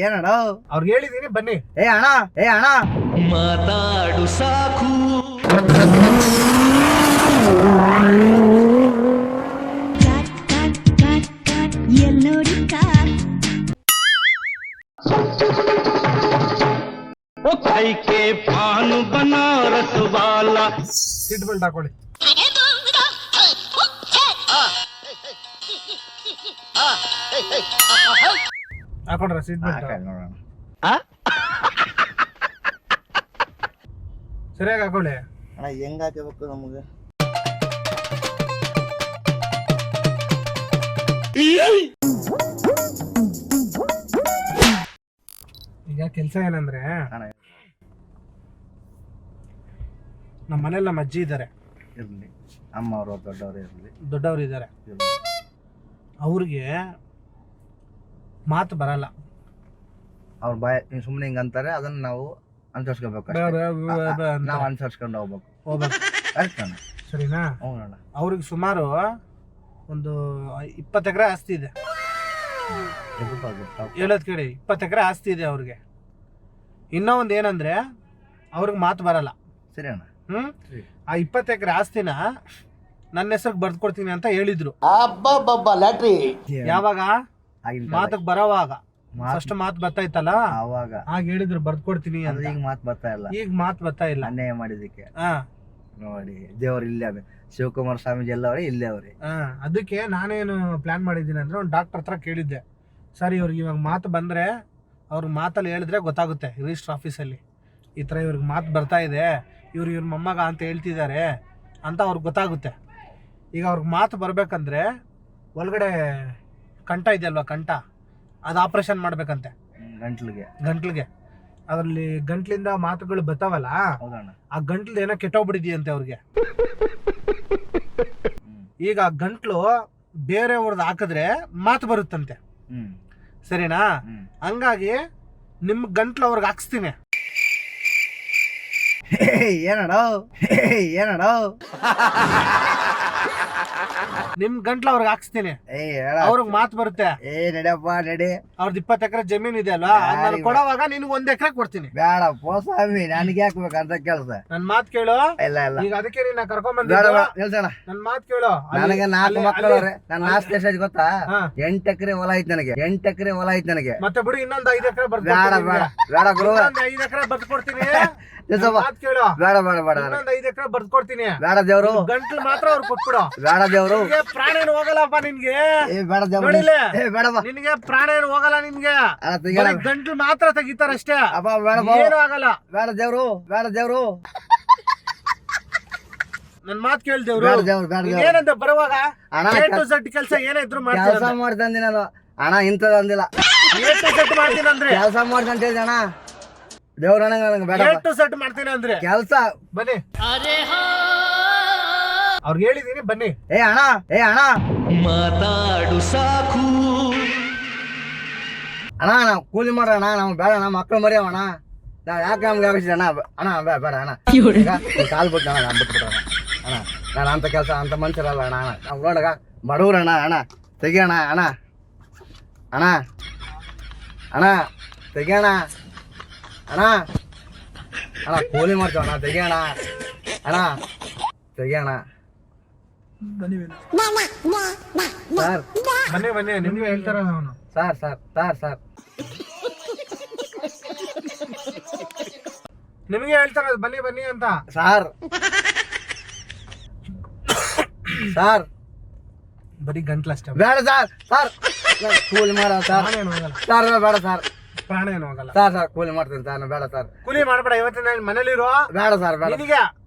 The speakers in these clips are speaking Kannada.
ಏನಣ್ಣ ಅವ್ರಿಗೆ ಹೇಳಿದೀನಿ ಬನ್ನಿ. ಏ ಅಣ್ಣ ಮಾತಾಡು ಸಾಕು. के पान बनारस वाला ಸೀಟ್ ಬೆಲ್ಟ್ ಹಾಕೊಳ್ಳಿ. ಹಾಕೊಂಡ್ರ ಸೀಟ್ ಬೆಲ್ಟ್ ನೋಡೋಣ. ಸರಿಯಾಗಿ ಹಾಕೊಳ್ಳಿ. ಅಣ್ಣ ಹೆಂಗ್ ಹಾಕಬೇಕು ನಮಗೆ? ಈಗ ಕೆಲಸ ಏನಂದ್ರೆ ಅಣ್ಣ ನಮ್ಮ ಮನೇಲಿ ನಮ್ಮ ಅಜ್ಜಿ ಇದ್ದಾರೆ, ಇರ್ಲಿ, ಅಮ್ಮವರು ದೊಡ್ಡವರು ಇದ್ದಾರೆ. ಅವ್ರಿಗೆ ಮಾತು ಬರಲ್ಲ. ಅವ್ರ ಬಾಯ್ ಸುಮ್ಮನೆ ಹಿಂಗ ಅಂತಾರೆ, ಅದನ್ನ ನಾವು ಅನುಸರಿಸ್ಕೋಬೇಕು. ನಾವು ಅನುಸರಿಸ್ಕೊಂಡು ಹೋಗ್ಬೇಕು. ಸರಿನಾ? ಹೌದಣ್ಣ. ಅವ್ರಿಗೆ ಸುಮಾರು ಒಂದು 20 ಎಕರೆ ಆಸ್ತಿ ಇದೆ. ಹೇಳೋದ್ ಕೇಳಿ, 20 ಎಕರೆ ಆಸ್ತಿ ಇದೆ ಅವ್ರಿಗೆ. ಇನ್ನೂ ಒಂದು ಏನಂದ್ರೆ ಅವ್ರಿಗೆ ಮಾತು ಬರಲ್ಲ. ಸರಿ ಅಣ್ಣ. ಆ 20 ಎಕರೆ ಆಸ್ತಿನ ನನ್ನ ಹೆಸರಿಗೆ ಬರ್ದ್ಕೊಡ್ತೀನಿ ಅಂತ ಹೇಳಿದ್ರು. ಯಾವಾಗ ಮಾತಕ್ ಬರೋವಾಗ, ಫಸ್ಟ್ ಮಾತು ಬರ್ತಾ ಇತ್ತಲ್ಲ ಅವಾಗ ಆಗ ಹೇಳಿದ್ರು ಬರ್ದ್ಕೊಡ್ತೀನಿ ಅಂತ. ಈಗ ಮಾತು ಬರ್ತಾ ಇಲ್ಲ. ಈಗ ಮಾತು ಬರ್ತಾ ಇಲ್ಲ. ಅನ್ಯಾಯ ಮಾಡಿದಕ್ಕೆ ನೋಡಿ, ದೇವ್ರು ಇಲ್ಲೇ ಶಿವಕುಮಾರ ಸ್ವಾಮೀಜಿ ಎಲ್ಲ ಅವ್ರೆ, ಇಲ್ಲೇ ಅವ್ರೆ. ಅದಕ್ಕೆ ನಾನೇನು ಪ್ಲಾನ್ ಮಾಡಿದ್ದೀನಿ ಅಂದ್ರೆ ಒಂದು ಡಾಕ್ಟರ್ ಹತ್ರ ಕೇಳಿದ್ದೆ, ಸರ್ ಇವ್ರಿಗೆ ಇವಾಗ ಮಾತು ಬಂದ್ರೆ ಅವ್ರಿಗೆ ಮಾತಲ್ಲಿ ಹೇಳಿದ್ರೆ ಗೊತ್ತಾಗುತ್ತೆ ರಿಜಿಸ್ಟರ್ ಆಫೀಸಲ್ಲಿ, ಈ ಥರ ಇವ್ರಿಗೆ ಮಾತು ಬರ್ತಾ ಇದೆ, ಇವ್ರ ಮೊಮ್ಮಗ ಅಂತ ಹೇಳ್ತಿದ್ದಾರೆ ಅಂತ ಅವ್ರಿಗೆ ಗೊತ್ತಾಗುತ್ತೆ. ಈಗ ಅವ್ರಿಗೆ ಮಾತು ಬರ್ಬೇಕಂದ್ರೆ ಒಳಗಡೆ ಕಂಠ ಇದೆಯಲ್ವ, ಕಂಠ ಅದು ಆಪರೇಷನ್ ಮಾಡ್ಬೇಕಂತೆ. ಗಂಟ್ಲಿಗೆ ಅದರಲ್ಲಿ ಗಂಟ್ಲಿಂದ ಮಾತುಗಳು ಬರ್ತಾವಲ್ಲ, ಆ ಗಂಟ್ಲು ಏನೋ ಕೆಟ್ಟೋಗ್ಬಿಟ್ಟಿದೆಯಂತೆ ಅವ್ರಿಗೆ. ಈಗ ಗಂಟ್ಲು ಬೇರೆಯವ್ರದ್ದು ಹಾಕಿದ್ರೆ ಮಾತು ಬರುತ್ತಂತೆ. ಸರಿನಾ? ಹಂಗಾಗಿ ನಿಮ್ ಗಂಟ್ಲು ಅವ್ರಿಗೆ ಹಾಕ್ಸ್ತೀನಿ. ಏನಣ್ಣ ನಿಮ್ ಗಂಟ್ಲು ಅವ್ರಿಗೆ ಹಾಕ್ಸ್ತೀನಿ, ಅವ್ರಿಗೆ ಮಾತು ಬರುತ್ತೆ. ನಡಿಯಪ್ಪ ನಡಿ. ಅವ್ರದ್ದು 20 ಎಕರೆ ಜಮೀನ್ ಇದೆ ಅಲ್ವಾ, ನಾನು ಕೊಡೋವಾಗ ನಿನ್ಗೆ 1 ಎಕರೆ ಕೊಡ್ತೀನಿ. ಬೇಡಪ್ಪ ಸ್ವಾಮಿ, ನನಗೆ ಹಾಕ್ಬೇಕು ಅಂತ ಕೆಲಸ. ನನ್ ಮಾತು ಕೇಳು. ಇಲ್ಲ ಈಗ ಅದಕ್ಕೆ ನೀನ್ ಕರ್ಕೊಂಡ್ ಹೇಳ್ಸಣ. ನನ್ ಮಾತು ಕೇಳು. ನನಗೆ 4 ಮಕ್ಕಳವ್ರೆ. ನನ್ನ ಆಸ್ತಿ ಎಷ್ಟಾಯ್ತು ಗೊತ್ತಾ? 8 ಎಕರೆ ಹೊಲ ಐತ್ ನನಗೆ. 8 ಎಕರೆ ಹೊಲ ಐತ್ ನನಗೆ. ಮತ್ತೆ ಬಿಡಿ, ಇನ್ನೊಂದು 5 ಎಕರೆ ಬೇಡ ಗುರು, 5 ಎಕರೆ ಬರ್ಕೊಡ್ತೀನಿ. ಮಾತು ಕೇಳು. ಬೇಡ ಇನ್ನೊಂದು 5 ಎಕರೆ ಬರ್ಕೊಡ್ತೀನಿ. ಬೇಡ ದೇವ್ರು, ಗಂಟ್ಲು ಮಾತ್ರ ಅವ್ರು ಕೊಟ್ಬಿಡು. ಬೇಡ ದೇವ್ರು, ಪ್ರಾಣ ಏನು ಹೋಗಲ್ಲಪ್ಪ ನಿನ್ಗೆ. ಬೇಡ ದೇವ್ರು, ಬೇಡಪ್ಪ ನಿನ್ಗೆ ಪ್ರಾಣ ಏನು ಹೋಗಲ್ಲ ನಿನ್ಗೆ. ಗಂಟ್ಲು ಮಾತ್ರ ತೆಗಿತಾರಷ್ಟೇ, ಏನೂ ಆಗಲ್ಲ. ಬೇಡ ದೇವ್ರು ನನ್ ಮಾತು ಕೇಳ್ದೇವ್ರು. ಏನಂತ ಬರುವಾಗ ಕೆಲಸ ಏನೇ ಇದ್ರು ಕೆಲಸ ಮಾಡ್ತಂದಿ ನಾನು. ಅಣ್ಣ ಇಂಥದ್ದು ಅಂದಿಲ್ಲ, ಮಾಡ್ತೀನಿ ಅಂದ್ರೆ ಕೆಲಸ ಮಾಡ್ತಂತ ಅಣ್ಣ. ದೇವ್ರಣ್ಣ ನನಗೆ ಬೇಡ, ಸೆಟ್ ಮಾಡ್ತೀನಿ ಅಂದ್ರೆ ಕೆಲಸ. ಬನ್ನಿ, ಅವ್ರಿಗೆ ಹೇಳಿದೀನಿ ಬನ್ನಿ. ಏ ಅಣ್ಣ ಮಾತಾಡು ಸಾಕು. ಅಣ್ಣ ನಾವು ಕೂಲಿ ಮಾಡೋಣ, ನಾವು ಬೇಡ, ನಮ್ಮ ಮಕ್ಕಳು ಮರಿಯವಣ್ಣ. ನಾವ್ ಯಾಕೆ ನಮ್ಗೆ ಆಗೋಣ ಅಣ್ಣ? ಬೇಡ ಅಣ್ಣ, ಕಾಲ್ ಬಿಟ್ಟು ಅಣ್ಣ, ನಾನು ಬಿಟ್ಬಿಡೋಣ ಅಣ್ಣ. ನಾನು ಅಂತ ಕೆಲಸ ಅಂತ ಮನುಷ್ಯರಲ್ಲ ಅಣ್ಣ. ನಾವು ನೋಡಗ ಬಡವ್ರಣ್ಣ. ಅಣ್ಣ ತೆಗಿಯೋಣ ಅಣ್ಣ. ತೆಗಿಯೋಣ ಅಣ್ಣ. ಕೂಲಿ ಮಾಡ್ತೀವಣ್ಣ, ತೆಗಿಯೋಣ ಅಣ್ಣ. ಸರ್ ಬನ್ನಿ, ನಿಮ್ಗೆ ಹೇಳ್ತಾರ ಅವನು. ಸರ್ ನಿಮಗೆ ಹೇಳ್ತಾರ ಬನ್ನಿ ಅಂತ. ಸರ್ ಬರೀ ಗಂಟ್ಲಷ್ಟೇ. ಬೇಡ ಸರ್ ಕೂಲಿ ಮಾಡ ಸರ್. ಬೇಡ ಸರ್, ಪ್ರಾಣ ಏನು ಹೋಗಲ್ಲ ಸರ್. ಕೂಲಿ ಮಾಡ್ತೀನಿ ಸರ್. ಬೇಡ ಸರ್, ಕೂಲಿ ಮಾಡ್ಬೇಡ. ಇವತ್ತಿನ ಮನೇಲಿರೋ. ಬೇಡ ಸರ್, ಬೇಡ. ನಿನಗೆ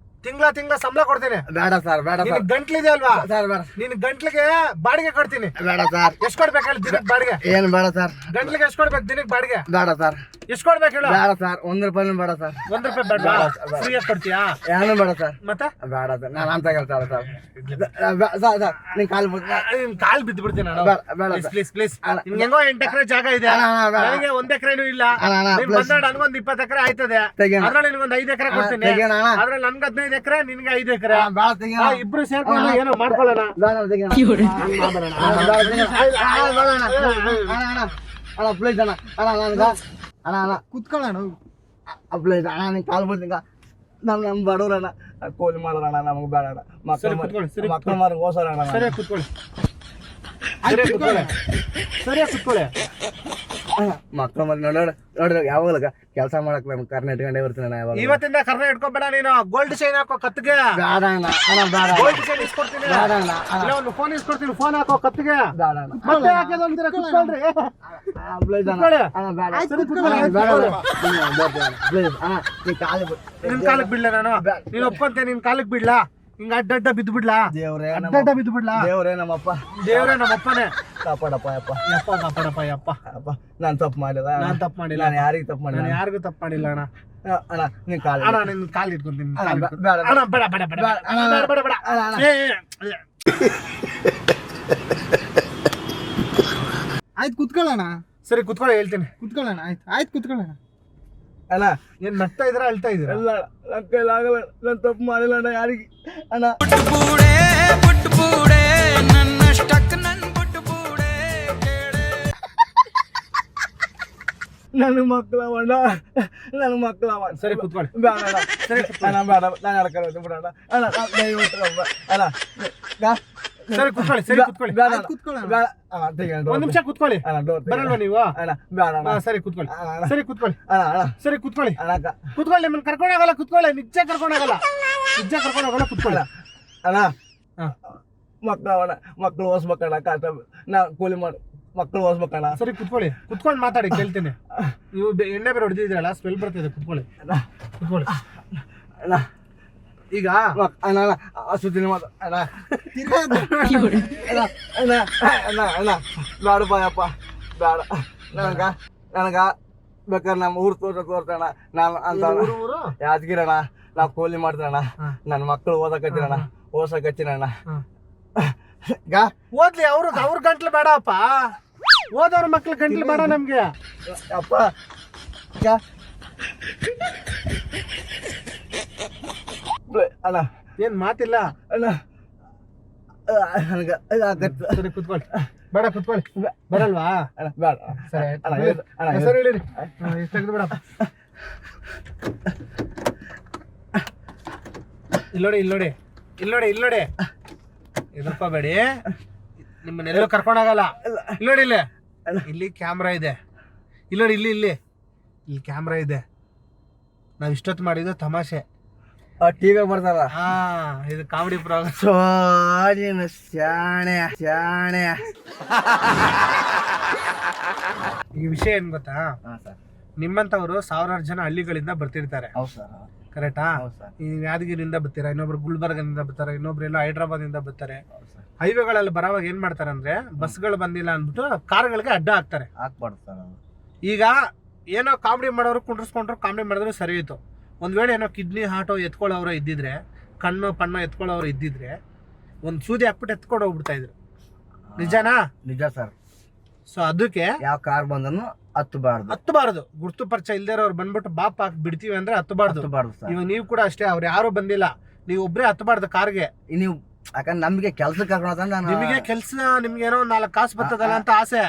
ತಿಂಗಳ ಸಂಬಳ ಕೊಡ್ತೀನಿ. ಬೇಡ ಸರ್, ಗಂಟ್ಲಿದೆ ಅಲ್ವಾ ಸರ್, ಬೇಡ. ನಿನ್ ಗಂಟ್ಲಿಗೆ ಬಾಡಿಗೆ ಕೊಡ್ತೀನಿ. ಬೇಡ ಸರ್. ಎಷ್ಟ್ ಕೊಡ್ಬೇಕು ಹೇಳಿ ದಿನಕ್ಕೆ ಬಾಡಿಗೆ? ಏನು ಬೇಡ ಸರ್. ಗಂಟ್ಲಿಗೆ ಎಷ್ಟ್ ಕೊಡ್ಬೇಕು ದಿನಕ್ಕೆ ಬಾಡಿಗೆ? ಬೇಡ ಸರ್. ಎಷ್ಟ್ ಕೊಡ್ಬೇಕು ಹೇಳು? ಬೇಡ ಸರ್, 1 ರೂಪಾಯಿ ಬೇಡ ಸರ್. 1 ರೂಪಾಯಿ ಬೇಡ, ಫ್ರೀ ಆಗಿ ಕೊಡ್ತೀಯಾ? ಏನು ಬೇಡ ಸರ್. ಮತ್ತೆ ಬೇಡ ಸರ್, ನಾನು ಅಂತ ಹೇಳ್ತಾರ ಸರ್. ನಿನ್ ಕಾಲ್ ಬಿದ್ದು ಬಿಡ್ತೀನಿ ನಾನು. ಪ್ಲೀಸ್. ನಿಮ್ಗೆ ಹೆಂಗೋ 8 ಎಕರೆ ಜಾಗ ಇದೆ, ನನಗೆ 1 ಎಕರೆನೂ ಇಲ್ಲ. ನನಗೊಂದು 20 ಎಕರೆ ಆಯ್ತದೆ, ಅದ್ರಲ್ಲಿ ನಿನ್ಗೊಂದು 5 ಎಕರೆ ಕೊಡ್ತೀನಿ. ಅದ್ರಲ್ಲಿ ನನ್ಗೆ 15 5 ಎಕರೆ ನಿನ್ಗೆ 5 ಎಕರೆ ಬೇಡ ತೆಗಿಯೋಣ. ಇಬ್ರು ಸೇರ್ಕೊಂಡು ಏನೋ ಮಾಡ್ಕೊಳ್ಳೋಣ. ಬೇಡ ತೆಗಿಯೋಣ. ಹಂಗ್ ಮಾಡ್ಬೇಡ ಅಣ್ಣ. ಬೇಡ ತೆಗಿಯೋಣ. ಬೇಡ ಅಣ್ಣ. ಅಣ್ಣ ಪ್ಲೀಸ್ ಅಣ್ಣ. ಅಣ್ಣ ಕುತ್ಕೊಳ್ಳೋಣ. ಪ್ಲೀಸ್ ಅಣ್ಣ ನಿನ್ ಕಾಲ್ ಬಿಡ್ತೀನಿ. ನಮ್ ಬಡವ್ರಣ್ಣ ಕೂಲಿ ಮಾಡೋಣ ನಮ್ಗೆ ಬೇಡ ಅಣ್ಣ. ಸರಿ, ಕೂತ್ಕೊಳ್ಳಿ, ಸರಿ, ಮಕ್ಕಳು ಮಾರಿ ಓಸೋಣ ಅಣ್ಣ. ಸರಿಯಾಗಿ ಕುತ್ಕೊಳ್ಳಿ. ಸರಿಯಾಗಿ ಕುತ್ಕೊಳ್ಳಿ. ಮಕ್ಕಳು ಮರಿ ನೋಡ್ರಿ ಯಾವಾಗ ಕೆಲಸ ಮಾಡಕ್ ನಮ್ ಕರ್ನ ಇಟ್ಕೊಂಡೇ ಬರ್ತೀನಿ ಅಣ್ಣ. ಯಾವಾಗ ಇವತ್ತಿಂದ ಕರ್ನ ಇಟ್ಕೊಬೇಡ ನೀನು. ಗೋಲ್ಡ್ ಚೈನ್ ಹಾಕೋ ಕತ್ತಿಗೆ. ಬೇಡ ಅಣ್ಣ. ಅಣ್ಣ ಬೇಡ. ಗೋಲ್ಡ್ ಚೈನ್ ಇಸ್ಕೊಡ್ತೀನಿ. ಬೇಡ ಅಣ್ಣ. ಇಲ್ಲ ಒಂದು ಫೋನ್ ಇಸ್ಕೊಡ್ತೀನಿ. ಫೋನ್ ಹಾಕೋ ಕತ್ತಿಗೆ. ಬೇಡ ಅಣ್ಣ. ಮತ್ತೆ ಹಾಕೋದು ಅಂತೀರ, ಕುತ್ಕೊಳ್ರಿ. ಪ್ಲೀಸ್ ಅಣ್ಣ. ಕುತ್ಕೊಳ್ಳಿ. ಅಣ್ಣ ಬೇಡ. ಸರಿ, ಕುತ್ಕೊಳ್ಳಿ. ಪ್ಲೀಸ್ ಅಣ್ಣ ನೀನ್ ಕಾಲಿಗೆ ಬಿಡು. ನಿನ್ ಕಾಲಕ್ ಬಿಡ್ಲ ನಾನು? ನೀನ್ ಒಪ್ಕೊಂತೆ ನಿನ್ ಕಾಲಕ್ ಬಿಡ್ಲಾ? ಹಿಂಗ ಅಡ್ಡ ಬಿದ್ದು ಬಿಡ್ಲಾ? ದೇವ್ರೇ ಅಡ್ಡ ಬಿದ್ದು ಬಿಡ್ಲಾ? ದೇವ್ರೇ ನಮ್ಮಪ್ಪ. ದೇವ್ರೇ ನಮ್ಮಪ್ಪನೇ. ಕಾಪಾಡಪ್ಪ ಯಪ್ಪ. ಯಪ್ಪ ಕಾಪಾಡಪ್ಪ ಯಪ್ಪ. ಅಪ್ಪ ನಾನ್ ತಪ್ಪು ಮಾಡಿಲ್ಲ. ನಾನ್ ತಪ್ಪು ಮಾಡಿಲ್ಲ. ನಾನು ಯಾರಿಗೂ ತಪ್ಪು ಮಾಡಿಲ್ಲ. ನಾನು ಯಾರಿಗೂ ತಪ್ಪು ಮಾಡಿಲ್ಲ ಅಣ್ಣ. ಅಣ್ಣ ನೀನ್ ಕಾಲ ಅಣ್ಣ ನಿನ್ ಕಾಲ್ ಇಟ್ಕೊಂತೀನಿ. ಅಣ್ಣ ಬೇಡ. ಅಣ್ಣ ಬೇಡ ಬೇಡ ಬೇಡ ಬೇಡ ಬೇಡ ಬೇಡ. ಆಯ್ತು ಕುತ್ಕೊಳ್ಳೋಣ. ಸರಿ ಕುತ್ಕೊಳ್ಳಿ, ಹೇಳ್ತೀನಿ. ಕುತ್ಕೊಳ್ಳೋಣ. ಆಯ್ತು ಕುತ್ಕೊಳ್ಳೋಣ. ಅಣ್ಣ ಏನ್ ನಗ್ತಾ ಇದ್ರ ಅಳ್ತಾ ಇದ್ರ? ಎಲ್ಲ ನನ್ನ ಕೈಲಾಗಲ್ಲ. ನಾನು ತಪ್ಪು ಮಾಡಿಲ್ಲ ಅಣ್ಣ ಯಾರಿಗೆ. ಅಣ್ಣ ನನ್ನ ಮಕ್ಕಳವಣ್ಣ. ನನ್ನ ಮಕ್ಕಳವ. ಸರಿ ಕುತ್ಕೊಳ್ಳಿ. ಬೇಡ ಅಣ್ಣ. ಸರಿ ಅಣ್ಣ ಬೇಡ. ನಾನು ಹೇಳ್ಕೊಂಡು ಬಿಡೋಣ ಅಣ್ಣ. ದಯವಿಟ್ಟು ಅಣ್ಣ. ಸರಿ ಕುತ್ಕೊಳ್ಳಿ. ಸರಿ ಕುತ್ಕೊಳ್ಳಿ. ಬೇಡ ಅಣ್ಣ. ಕುತ್ಕೊಳ್ಳೋಣ. ಬೇಡ ಅಣ್ಣ ತೆಗಿಯೋಣ. ಒಂದ್ ನಿಮಿಷ ಕುತ್ಕೊಳ್ಳಿ. ಅಣ್ಣ ಡೋರ್ ಬರಲ್ವಾ ನೀವು? ಅಣ್ಣ ಬೇಡ ಅಣ್ಣ. ಸರಿ ಕುತ್ಕೊಳ್ಳಿ. ಅಣ್ಣ ಸರಿ ಕುತ್ಕೊಳ್ಳಿ. ಅಣ್ಣ ಸರಿ ಕುತ್ಕೊಳ್ಳಿ. ಅಣ್ಣ ಕುತ್ಕೊಳ್ಳಿ. ನಿಮ್ಮನ್ನ ಕರ್ಕೊಂಡೋಗಲ್ಲ. ಕುತ್ಕೊಳ್ಳಿ. ನಿಜ ಕರ್ಕೊಂಡೋಗಲ್ಲ. ನಿಜ ಕರ್ಕೊಂಡೋಗಲ್ಲ. ಕುತ್ಕೊಳ್ಳಿ. ಅಣ್ಣ ಹಾ. ಮಕ್ಕಳವಣ್ಣ. ಮಕ್ಕಳು ಓದಿಸ್ಬೇಕಣ್ಣ. ಕಷ್ಟ ನಾ ಕೂಲಿ ಮಾಡಿ ಮಕ್ಕಳು ಓದಿಸ್ಬೇಕಣ್ಣ. ಸರಿ ಕುತ್ಕೊಳ್ಳಿ. ಕುತ್ಕೊಂಡು ಮಾತಾಡಿ, ಕೇಳ್ತೀನಿ. ನೀವು ಎಣ್ಣೆ ಬೇರೆ ಹೊಡೆದಿದ್ರಲ್ಲ, ಸ್ಮೆಲ್ ಬರ್ತಿದೆ. ಕುತ್ಕೊಳ್ಳಿ. ಕುತ್ಕೊಳ್ಳಿ. ಅಣ್ಣ ಈಗ ಅಣ್ಣ ಸುದ್ದಿನ ಮಾತು ಅಣ್ಣ. ಅಣ್ಣ ಅಣ್ಣ ಅಣ್ಣ ಬೇಡಪ್ಪ ಯಪ್ಪ ಬೇಡ. ನನಗ ಬೇಕಾದ್ರೆ ನಮ್ಮ ಊರು ತೋರ್ಸಣ. ನಾನು ಅಂತ ಊರು ಯಾದಗಿರಣ್ಣ. ನಾವು ಕೂಲಿ ಮಾಡ್ತೀನಣ್ಣ. ನನ್ನ ಮಕ್ಕಳು ಓದಕತ್ತೀರಣ್ಣ. ಓದ್ಸಕತ್ತೀನಣ್ಣ. ಓದ್ಲಿ. ಅವ್ರ ಗಂಟ್ಲು ಬೇಡಪ್ಪ. ಓದೋರ್ ಮಕ್ಳ ಗಂಟ್ಲು ಬೇಡ ನಮ್ಗೆ. ಅಪ್ಪ ಅಣ್ಣ ಏನ್ ಮಾತಿಲ್ಲ. ಅಣ್ಣ ನನಗೆ ಆಗತ್ತೆ. ಸರಿ ಕುತ್ಕೊಳ್ಳಿ. ಬೇಡ ಕುತ್ಕೊಳ್ಳಿ. ಬರಲ್ವಾ? ಅಣ್ಣ ಬೇಡ. ಸರಿ ಅಣ್ಣ ಅಣ್ಣ ಹೆಸರು ಹೇಳಿರಿ. ತೆಗೆದು ಬಿಡಪ್ಪ. ಇಲ್ಲೋಡಿ. ಎದುರ್ಕೋಬೇಡಿ. ನಿಮ್ಮನ್ನೆಲ್ಲೂ ಕರ್ಕೊಂಡೋಗಲ್ಲ. ಇಲ್ಲೋಡಿ ಇಲ್ಲಿ ಕ್ಯಾಮ್ರಾ ಇದೆ. ಇಲ್ಲೋಡಿ ಇಲ್ಲಿ ಕ್ಯಾಮ್ರಾ ಇದೆ. ನಾವ್ ಇಷ್ಟೊತ್ತು ಮಾಡಿದ್ದು ತಮಾಷೆ. ಟಿವಿ ಬರ್ತಾರ. ಇದು ಕಾಮಿಡಿ ಪ್ರೋಗ್ರಾಮ್. ಶಾಣೆ. ಈ ವಿಷಯ ಏನ್ ಗೊತ್ತಾ? ನಿಮ್ಮಂತವ್ರು 1000 ಜನ ಹಳ್ಳಿಗಳಿಂದ ಬರ್ತಿರ್ತಾರೆ. ಹೌದು ಸರ್. ಕರೆಕ್ಟಾ? ಹೌದು ಸರ್. ಈ ಯಾದಗಿರಿಯಿಂದ ಬರ್ತೀರಾ, ಇನ್ನೊಬ್ರು ಗುಲ್ಬರ್ಗದಿಂದ ಬರ್ತಾರೆ, ಇನ್ನೊಬ್ರು ಎಲ್ಲ ಹೈದ್ರಾಬಾದಿಂದ ಬರ್ತಾರೆ. ಹೈವೇಗಳಲ್ಲಿ ಬರೋವಾಗ ಏನ್ ಮಾಡ್ತಾರೆ ಅಂದ್ರೆ, ಬಸ್ಗಳು ಬಂದಿಲ್ಲ ಅಂದ್ಬಿಟ್ಟು ಕಾರ್ಗಳಿಗೆ ಅಡ್ಡ ಹಾಕ್ತಾರೆ. ಹಾಕ್ಬಾರ್ದು ಸರ್. ಈಗ ಏನೋ ಕಾಮಿಡಿ ಮಾಡೋರು ಕುಂಡ್ರಿಸ್ಕೊಂಡ್ರು, ಕಾಮಿಡಿ ಮಾಡಿದ್ರು ಸರಿ ಹೋಯ್ತು. ಒಂದ್ ವೇಳೆ ಏನೋ ಕಿಡ್ನಿ ಹಾರ್ಟೋ ಎತ್ಕೊಳ್ಳೋರು ಇದ್ದಿದ್ರೆ, ಕಣ್ಣು ಪಣ್ಣು ಎತ್ಕೊಳ್ಳೋರು ಇದ್ದಿದ್ರೆ, ಒಂದ್ ಸೂದಿ ಹಾಕ್ಬಿಟ್ಟು ಎತ್ಕೊಂಡು ಹೋಗ್ಬಿಡ್ತಾ ಇದ್ರು. ನಿಜನಾ? ನಿಜ ಸರ್. ಸೊ ಅದಕ್ಕೆ ಯಾವ ಕಾರ್ ಬಂದನು ಹತ್ತಬಾರ್ದು. ಗುರ್ತು ಪರಿಚಯ ಇಲ್ದೇರೋರು ಬಂದ್ಬಿಟ್ಟು ಬಾಪ್ ಹಾಕಿ ಬಿಡ್ತೀವಿ ಅಂದ್ರೆ ಹತ್ತಬಾರ್ದು ಸರ್. ಇವಾಗ ನೀವು ಕೂಡ ಅಷ್ಟೇ. ಅವ್ರು ಯಾರು ಬಂದಿಲ್ಲ, ನೀವು ಒಬ್ರೇ ಹತ್ತಬಾರ್ದು ಕಾರ್ಗೆ. ನೀವು ಯಾಕಂದ್ರೆ ನಮ್ಗೆ ಕೆಲ್ಸಕ್ಕೆ ಕರ್ಕೊಂಡು ನಿಮಗೆ ಕೆಲ್ಸ, ನಿಮ್ಗೆ ಏನೋ 4 ಕಾಸು ಬರ್ತದಲ್ಲ ಅಂತ ಆಸೆ.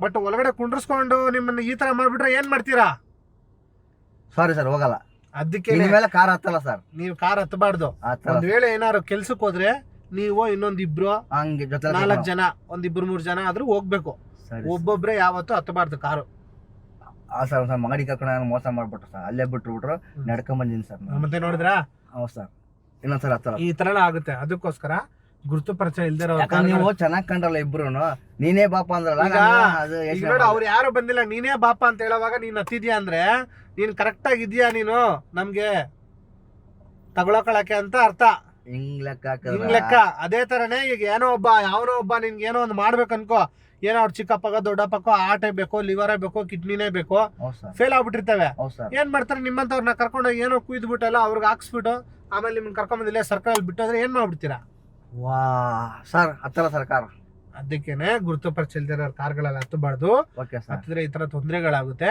ಬಟ್ ಒಳಗಡೆ ಕುಂಡ್ರಿಸ್ಕೊಂಡು ನಿಮ್ಮನ್ನ ಈ ತರ ಮಾಡ್ಬಿಟ್ರೆ ಏನ್ ಮಾಡ್ತೀರಾ? ಸಾರಿ ಸರ್, ಹೋಗಲ್ಲ. ಅದಕ್ಕೆ ಮೇಲೆ ಕಾರ್ ಹತ್ತಲ್ಲ ಸರ್. ನೀವು ಕಾರ್ ಹತ್ತಬಾರ್ದು. ಒಂದ್ ವೇಳೆ ಏನಾರು ಕೆಲ್ಸಕ್ಕೆ ಹೋದ್ರೆ ನೀವು ಇನ್ನೊಂದ್ ಇಬ್ರು, ಹಂಗೆ ಜೊತೆ 4 ಜನ, ಒಂದ್ 2-3 ಜನ ಆದ್ರೂ ಹೋಗ್ಬೇಕು. ಒಬ್ಬೊಬ್ರೆ ಯಾವತ್ತೂ ಹತ್ತಬಾರ್ದು ಕಾರು. ಸರ್ ಸರ್ ಮಾಡಿ ಕರ್ಕೊಂಡು ಮೋಸ ಮಾಡ್ಬಿಟ್ರು ಸರ್. ಅಲ್ಲೇ ಬಿಟ್ರು ನಡ್ಕೊಂಡ್ ಬಂದಿನಿ ಸರ್. ಮತ್ತೆ ನೋಡಿದ್ರಾ? ಹೌದು ಸರ್. ಇನ್ನೊಂದ್ಸಲ ಹತ್ತಲ್ಲ. ಈ ತರ ಆಗುತ್ತೆ. ಅದಕ್ಕೋಸ್ಕರ ಗುರುತು ಪರಿಚಯ ಇಲ್ದಿರೋ ನೀವು ಚೆನ್ನಾಗ್ ಕಂಡ್ರಲ್ಲ ಇಬ್ರು. ನೀನೇ ಬಾಪ ಅಂದ್ರಲ್ಲ. ಅವ್ರು ಯಾರು ಬಂದಿಲ್ಲ, ನೀನೇ ಬಾಪ ಅಂತ ಹೇಳುವಾಗ ನೀನ್ ಹತ್ತಿದ್ಯಾ ಅಂದ್ರೆ ನೀನ್ ಕರೆಕ್ಟ್ ಆಗಿದ್ಯಾ, ನೀನು ನಮ್ಗೆ ತಗೊಳಕೊಳಕ್ಕೆ ಅಂತ ಅರ್ಥ. ಹಿಂಗ್ ಲೆಕ್ಕ. ಅದೇ ತರನೇ ಈಗ ಯಾವನೋ ಒಬ್ಬ ನಿನ್ಗೆ ಏನೋ ಒಂದು ಮಾಡ್ಬೇಕು ಅನ್ಕೋ. ಏನೋ ಅವ್ರ ಚಿಕ್ಕಪ್ಪಗ ದೊಡ್ಡಪ್ಪಕ್ಕೋ ಆಟೆ ಬೇಕೋ, ಲಿವರೇ ಬೇಕೋ, ಕಿಡ್ನಿನೇ ಬೇಕೋ, ಫೇಲ್ ಆಗ್ಬಿಟ್ಟಿರ್ತವೆ. ಏನ್ ಮಾಡ್ತಾರೆ, ನಿಮ್ಮಂತವ್ರನ್ನ ಕರ್ಕೊಂಡೋಗಿ ಏನೋ ಕುಯ್ದ್ಬಿಟ್ಟಲ್ಲ ಅವ್ರಿಗೆ ಹಾಕ್ಸ್ಬಿಟ್ಟು ಆಮೇಲೆ ನಿಮ್ಮನ್ನ ಕರ್ಕೊಂಬಂದಿಲ್ಲ ಸರ್ಕಲ್ ಬಿಟ್ಟೋದ್ರೆ ಏನ್ ಮಾಡ್ಬಿಡ್ತೀರಾ? ಸರ್ ಹತ್ತಲ್ಲ ಸರ್ಕಾರ. ಅದಕ್ಕೇನೆ ಗುರುತು ಪರಿಚಯ ಇಲ್ದಿರೋ ಕಾರ್ಗಳೆಲ್ಲ ಹತ್ತಬಾರ್ದು. ಹತ್ತಿದ್ರೆ ಈ ತರ ತೊಂದರೆಗಳಾಗುತ್ತೆ.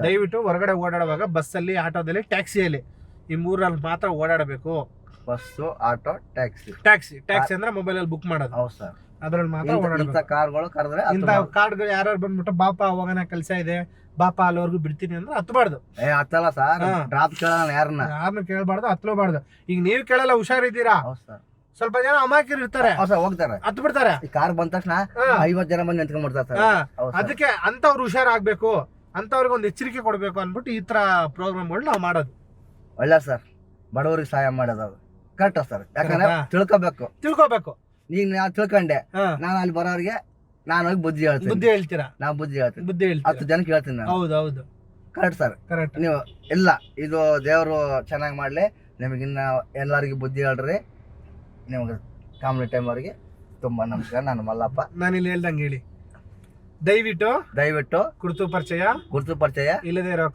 ದಯವಿಟ್ಟು ಹೊರಗಡೆ ಓಡಾಡುವಾಗ ಬಸ್ಸಲ್ಲಿ, ಆಟೋದಲ್ಲಿ, ಟ್ಯಾಕ್ಸಿಯಲ್ಲಿ ಈ 3ರಲ್ಲಿ ಮಾತ್ರ ಓಡಾಡಬೇಕು. Bus auto taxi. ಟ್ಯಾಕ್ಸಿ ಅಂದ್ರೆ ಮೊಬೈಲಲ್ಲಿ ಬುಕ್ ಮಾಡೋದು. ಹೌದು ಸರ್. ಅದ್ರಲ್ಲಿ ಮಾತ್ರ ಇಂಥ ಓಡಾಡಬೇಕು. ಕಾರ್ಗಳು ಕರೆದ್ರೆ ಇಂಥ ಕಾರ್ಡ್ಗಳು ಯಾರು ಬಂದ್ಬಿಟ್ಟು ಬಾಪ ಹೋಗೋಣ ಕೆಲಸ ಇದೆ ಬಾಪ ಅಲ್ಲಿವರೆಗೂ ಬಿಡ್ತೀನಿ ಅಂದ್ರೆ ಹತ್ಬಾರ್ದು. ಹತ್ತಲ್ಲ ಸರ್, ಡ್ರಾಪ್ ಕೇಳೋಣ ಯಾರನ್ನ ಕೇಳಬಾರ್ದು, ಹತ್ಲೋಬಾರ್ದು. ಈಗ ನೀವ್ ಕೇಳಲ್ಲ, ಹುಷಾರಿದ್ದೀರಾ. ಹೌದು ಸರ್. ಸ್ವಲ್ಪ ಜನ ಅಮಾಯಕರು ಇರ್ತಾರೆ, ಹೋಗ್ತಾರೆ, ಹತ್ ಬಿಡ್ತಾರೆ. ಈ ಕಾರ್ ಬಂದ ತಕ್ಷಣ 50 ಜನ ಬಂದು ನಿಂತ್ಕೊಂಡ್ಬಿಡ್ತಾರೆ ಸರ್. ಹೌದು ಸರ್. ಅದಕ್ಕೆ ಅಂತವ್ರು ಹುಷಾರಾಗ್ಬೇಕು, ಅಂತವ್ರಿಗೆ ಒಂದು ಎಚ್ಚರಿಕೆ ಕೊಡ್ಬೇಕು ಅನ್ಬಿಟ್ಟು ಈ ತರ ಪ್ರೋಗ್ರಾಮ್ಗಳು ನಾವು ಮಾಡೋದು. ಒಳ್ಳೆ ಸರ್, ಬಡವರಿಗೆ ಸಹಾಯ ಮಾಡೋದು ಅದು ಕರೆಕ್ಟ್ ಸರ್. ಯಾಕಂದ್ರೆ ತಿಳ್ಕೊಬೇಕು. ಈಗ ನಾನು ತಿಳ್ಕೊಂಡೆ, ನಾನು ಅಲ್ಲಿ ಬರೋರಿಗೆ ನಾನು ಹೋಗಿ ಬುದ್ಧಿ ಹೇಳ್ತೀರಾ. ನಾವು ಬುದ್ಧಿ ಹೇಳ್ತೀನಿ 10 ಜನಕ್ಕೆ ಹೇಳ್ತೀನಿ ನಾನು. ಹೌದು ಕರೆಕ್ಟ್ ಸರ್. ಕರೆಕ್ಟ್. ನೀವು ಇಲ್ಲ, ಇದು ದೇವರು ಚೆನ್ನಾಗಿ ಮಾಡ್ಲಿ, ನಿಮಗಿನ್ನ ಎಲ್ಲರಿಗೂ ಬುದ್ಧಿ ಹೇಳ್ರಿ. ನಿಮ್ಗೆ ಕಾಮಿಡಿ ಟೈಮ್ ಅವರಿಗೆ ತುಂಬಾ ನಮಸ್ಕಾರ. ನಾನು ಮಲ್ಲಪ್ಪ. ನಾನು ಇಲ್ಲಿ ಹೇಳ್ದಂಗೆ ಹೇಳಿ. ದಯವಿಟ್ಟು ಗುರುತು ಪರಿಚಯ ಇಲ್ಲದೇ ಇರೋ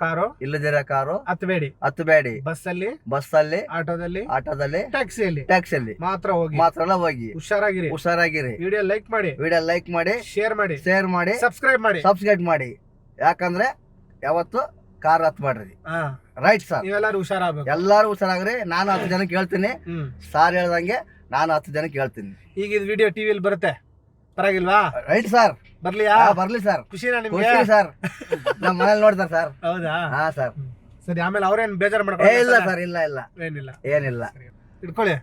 ಕಾರು ಹತ್ತಬೇಡಿ. ಬಸ್ಸಲ್ಲಿ ಆಟೋದಲ್ಲಿ ಟ್ಯಾಕ್ಸಿಯಲ್ಲಿ ಮಾತ್ರ ಹೋಗಿ ಹುಷಾರಾಗಿರಿ. ವಿಡಿಯೋ ಲೈಕ್ ಮಾಡಿ ಶೇರ್ ಮಾಡಿ ಸಬ್ಸ್ಕ್ರೈಬ್ ಮಾಡಿ. ಯಾಕಂದ್ರೆ ಯಾವತ್ತು ಕಾರ್ ಹತ್ಬೇಡ್ರಿ. Right sir. ಎಲ್ಲಾರು ಹುಷಾರಾಗ್ರಿ. ನಾನು 10 ಜನಕ್ಕೆ ಹೇಳ್ತೀನಿ. ಸಾರ್ ಹೇಳ್ದಂಗೆ ನಾನು 10 ಜನಕ್ಕೆ ಹೇಳ್ತೀನಿ. ಈಗ ಇದು ವಿಡಿಯೋ ಟಿವಿಯಲ್ಲಿ ಬರುತ್ತೆ, ಪರವಾಗಿಲ್ವಾ? Right sir. ಬರ್ಲಿ ಸರ್. ಖುಷಿನಾ ನಿಮ್ಗೆ? ಖುಷಿ ಸರ್. ನಮ್ಮ ಮನೇಲಿ ನೋಡ್ತಾರೆ ಸರ್. ಹೌದಾ? ಹಾ ಸರ್. ಸರಿ, ಆಮೇಲೆ ಅವ್ರೇನ್ ಬೇಜಾರು ಮಾಡ್ಕೊಳ್ಳಿ? ಇಲ್ಲ ಸರ್, ಇಲ್ಲ ಏನಿಲ್ಲ. ಏನಿಲ್ಲ. ಇಟ್ಕೊಳ್ಳಿ.